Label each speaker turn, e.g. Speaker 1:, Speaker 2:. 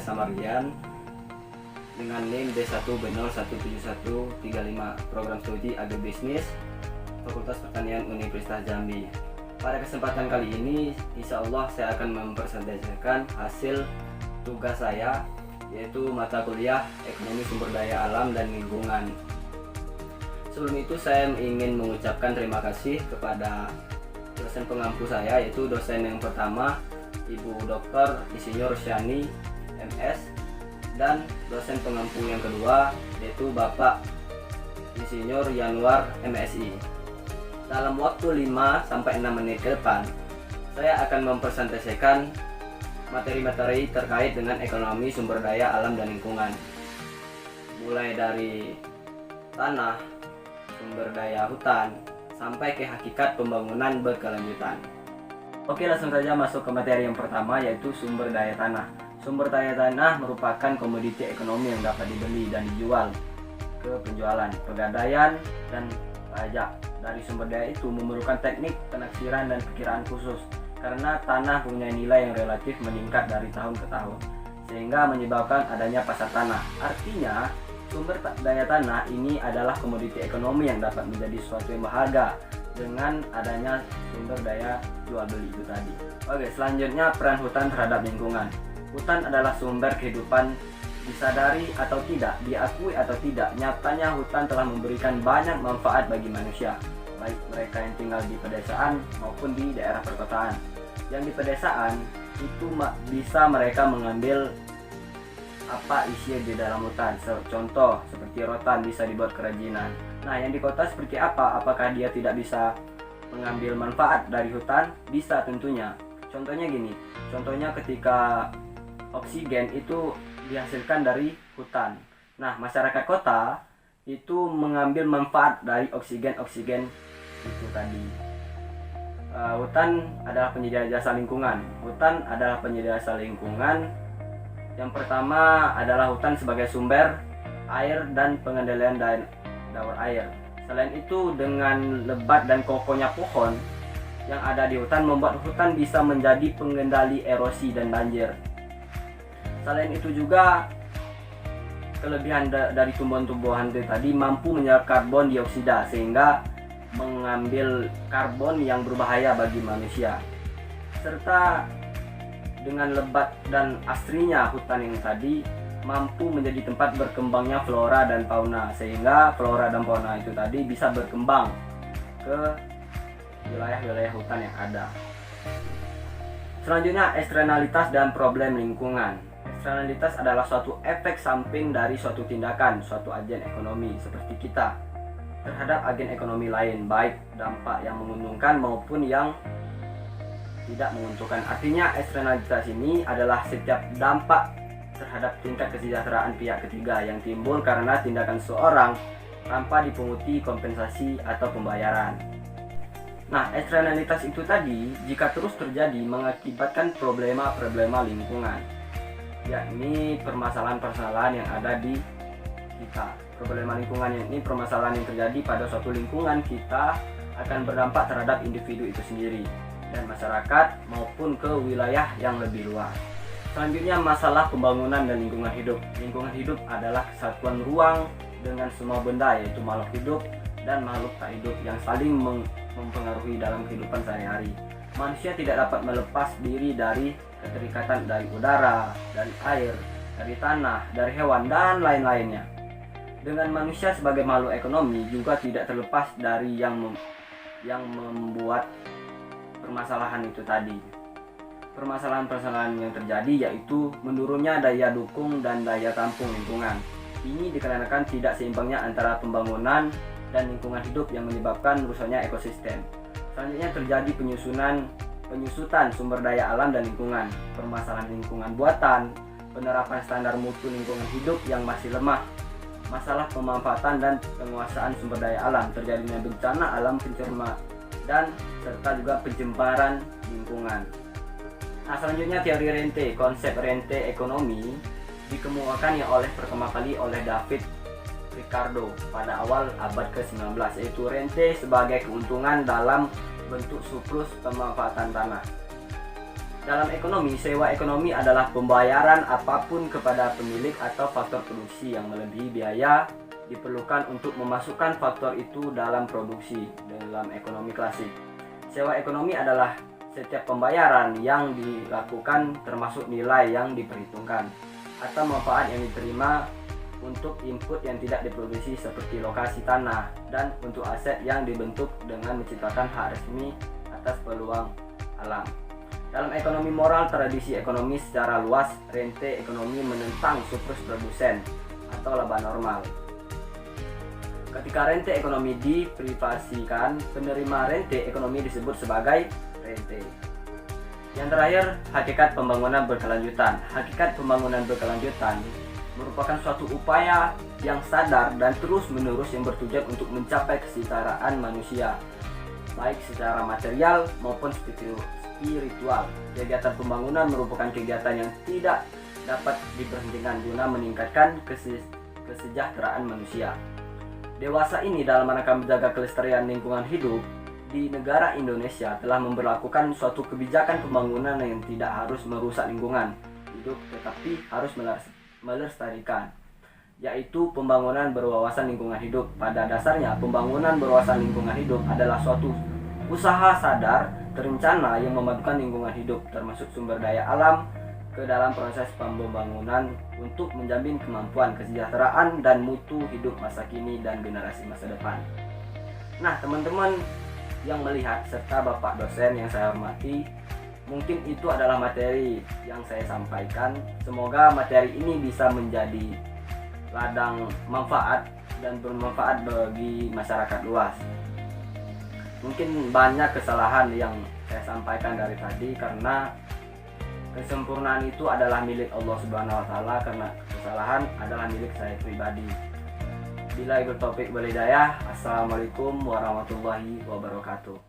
Speaker 1: Samarian dengan NIM D1B017135 Program Studi Agribisnis Fakultas Pertanian Universitas Jambi. Pada kesempatan kali ini, insya Allah saya akan mempresentasikan hasil tugas saya, yaitu mata kuliah Ekonomi Sumber Daya Alam dan Lingkungan. Sebelum itu saya ingin mengucapkan terima kasih kepada dosen pengampu saya, yaitu dosen yang pertama Ibu Dr. Insinyur Syani MS, dan dosen pengampu yang kedua yaitu Bapak Insinyur Yanuar MSI. Dalam waktu 5-6 menit ke depan, saya akan mempresentasikan materi-materi terkait dengan ekonomi sumber daya alam dan lingkungan, mulai dari tanah, sumber daya hutan, sampai ke hakikat pembangunan berkelanjutan. Oke, langsung saja masuk ke materi yang pertama, yaitu sumber daya tanah. Sumber daya tanah merupakan komoditi ekonomi yang dapat dibeli dan dijual ke penjualan, pegadaian, dan pajak. Dari sumber daya itu memerlukan teknik penaksiran dan perkiraan khusus, karena tanah punya nilai yang relatif meningkat dari tahun ke tahun, sehingga menyebabkan adanya pasar tanah. Artinya, sumber daya tanah ini adalah komoditi ekonomi yang dapat menjadi sesuatu yang berharga dengan adanya sumber daya jual beli itu tadi. Oke, selanjutnya peran hutan terhadap lingkungan. Hutan adalah sumber kehidupan. Disadari atau tidak, diakui atau tidak, nyatanya hutan telah memberikan banyak manfaat bagi manusia, baik mereka yang tinggal di pedesaan maupun di daerah perkotaan. Yang di pedesaan itu bisa mereka mengambil apa isi di dalam hutan. Contoh seperti rotan bisa dibuat kerajinan. Nah, yang di kota seperti apa? Apakah dia tidak bisa mengambil manfaat dari hutan? Bisa tentunya. Contohnya gini, contohnya ketika oksigen itu dihasilkan dari hutan. Nah, masyarakat kota itu mengambil manfaat dari oksigen itu tadi. Hutan adalah penyedia jasa lingkungan. Hutan adalah penyedia jasa lingkungan. Yang pertama adalah hutan sebagai sumber air dan pengendalian daur air. Selain itu, dengan lebat dan kokohnya pohon yang ada di hutan membuat hutan bisa menjadi pengendali erosi dan banjir. Selain itu juga, kelebihan dari tumbuhan-tumbuhan tadi mampu menyerap karbon dioksida sehingga mengambil karbon yang berbahaya bagi manusia. Serta dengan lebat dan asrinya hutan yang tadi mampu menjadi tempat berkembangnya flora dan fauna, sehingga flora dan fauna itu tadi bisa berkembang ke wilayah-wilayah hutan yang ada. Selanjutnya, eksternalitas dan problem lingkungan. Eksternalitas adalah suatu efek samping dari suatu tindakan, suatu agen ekonomi seperti kita terhadap agen ekonomi lain, baik dampak yang menguntungkan maupun yang tidak menguntungkan. Artinya, eksternalitas ini adalah setiap dampak terhadap tingkat kesejahteraan pihak ketiga yang timbul karena tindakan seorang tanpa dipunguti kompensasi atau pembayaran. Nah, eksternalitas itu tadi jika terus terjadi mengakibatkan problema lingkungan, yakni permasalahan-permasalahan yang ada di kita. Problema lingkungan ini permasalahan yang terjadi pada suatu lingkungan kita akan berdampak terhadap individu itu sendiri dan masyarakat maupun ke wilayah yang lebih luas. Selanjutnya, masalah pembangunan dan lingkungan hidup. Lingkungan hidup adalah kesatuan ruang dengan semua benda, yaitu makhluk hidup dan makhluk tak hidup yang saling mempengaruhi dalam kehidupan sehari-hari. Manusia tidak dapat melepas diri dari keterikatan dari udara, dari air, dari tanah, dari hewan, dan lain-lainnya. Dengan manusia sebagai makhluk ekonomi juga tidak terlepas dari yang membuat permasalahan itu tadi. Permasalahan-permasalahan yang terjadi yaitu menurunnya daya dukung dan daya tampung lingkungan. Ini dikarenakan tidak seimbangnya antara pembangunan dan lingkungan hidup yang menyebabkan rusaknya ekosistem. Selanjutnya terjadi penyusutan sumber daya alam dan lingkungan, permasalahan lingkungan buatan, penerapan standar mutu lingkungan hidup yang masih lemah, masalah pemanfaatan dan penguasaan sumber daya alam, terjadinya bencana alam dan serta juga pencemaran lingkungan. Nah, selanjutnya teori rente. Konsep rente ekonomi dikemukakan oleh pertama kali oleh David Ricardo pada awal abad ke-19, yaitu rente sebagai keuntungan dalam bentuk surplus pemanfaatan tanah. Dalam ekonomi, sewa ekonomi adalah pembayaran apapun kepada pemilik atau faktor produksi yang melebihi biaya diperlukan untuk memasukkan faktor itu dalam produksi. Dalam ekonomi klasik, sewa ekonomi adalah setiap pembayaran yang dilakukan termasuk nilai yang diperhitungkan atau manfaat yang diterima untuk input yang tidak diproduksi seperti lokasi tanah, dan untuk aset yang dibentuk dengan menciptakan hak resmi atas peluang alam. Dalam ekonomi moral, tradisi ekonomi secara luas, rente ekonomi menentang surplus produsen atau laba normal. Ketika rente ekonomi diprivasikan, penerima rente ekonomi disebut sebagai rente. Yang terakhir, hakikat pembangunan berkelanjutan. Hakikat pembangunan berkelanjutan merupakan suatu upaya yang sadar dan terus-menerus yang bertujuan untuk mencapai kesetaraan manusia, baik secara material maupun spiritual. Kegiatan pembangunan merupakan kegiatan yang tidak dapat diberhentikan guna meningkatkan kesejahteraan manusia. Dewasa ini dalam rangka menjaga kelestarian lingkungan hidup di negara Indonesia telah memberlakukan suatu kebijakan pembangunan yang tidak harus merusak lingkungan hidup tetapi harus melestarikan, yaitu pembangunan berwawasan lingkungan hidup. Pada dasarnya, pembangunan berwawasan lingkungan hidup adalah suatu usaha sadar terencana yang memadukan lingkungan hidup termasuk sumber daya alam ke dalam proses pembangunan untuk menjamin kemampuan, kesejahteraan, dan mutu hidup masa kini dan generasi masa depan. Nah, teman-teman yang melihat serta Bapak dosen yang saya hormati, mungkin itu adalah materi yang saya sampaikan. Semoga materi ini bisa menjadi ladang manfaat dan bermanfaat bagi masyarakat luas. Mungkin banyak kesalahan yang saya sampaikan dari tadi karena kesempurnaan itu adalah milik Allah Subhanahu wa taala, karena kesalahan adalah milik saya pribadi. Bila bertopik walhidayah. Assalamualaikum warahmatullahi wabarakatuh.